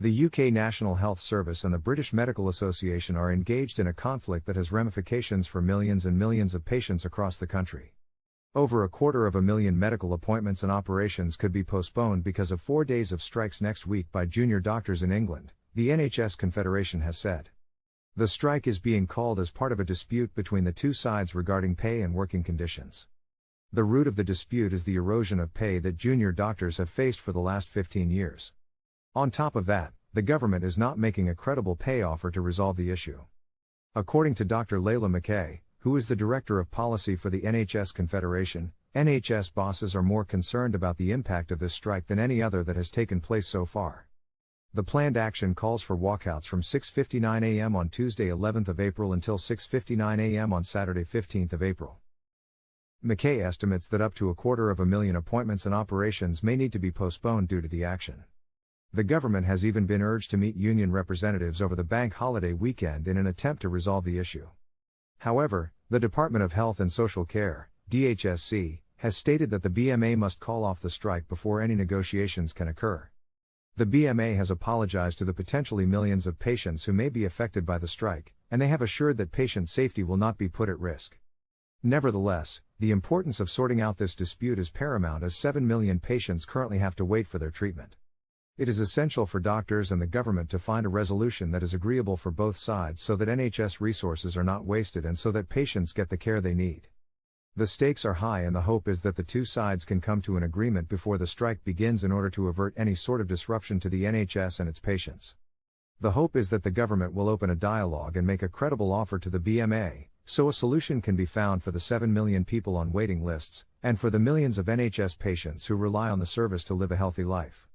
The UK National Health Service and the British Medical Association are engaged in a conflict that has ramifications for millions and millions of patients across the country. Over 250,000 medical appointments and operations could be postponed because of 4 days of strikes next week by junior doctors in England, the NHS Confederation has said. The strike is being called as part of a dispute between the two sides regarding pay and working conditions. The root of the dispute is the erosion of pay that junior doctors have faced for the last 15 years. On top of that, the government is not making a credible pay offer to resolve the issue. According to Dr. Layla McKay, who is the Director of Policy for the NHS Confederation, NHS bosses are more concerned about the impact of this strike than any other that has taken place so far. The planned action calls for walkouts from 6:59 a.m. on Tuesday 11th of April until 6:59 a.m. on Saturday 15th of April. McKay estimates that up to 250,000 appointments and operations may need to be postponed due to the action. The government has even been urged to meet union representatives over the bank holiday weekend in an attempt to resolve the issue. However, the Department of Health and Social Care, DHSC, has stated that the BMA must call off the strike before any negotiations can occur. The BMA has apologized to the potentially millions of patients who may be affected by the strike, and they have assured that patient safety will not be put at risk. Nevertheless, the importance of sorting out this dispute is paramount as 7 million patients currently have to wait for their treatment. It is essential for doctors and the government to find a resolution that is agreeable for both sides so that NHS resources are not wasted and so that patients get the care they need. The stakes are high and the hope is that the two sides can come to an agreement before the strike begins in order to avert any sort of disruption to the NHS and its patients. The hope is that the government will open a dialogue and make a credible offer to the BMA, so a solution can be found for the 7 million people on waiting lists, and for the millions of NHS patients who rely on the service to live a healthy life.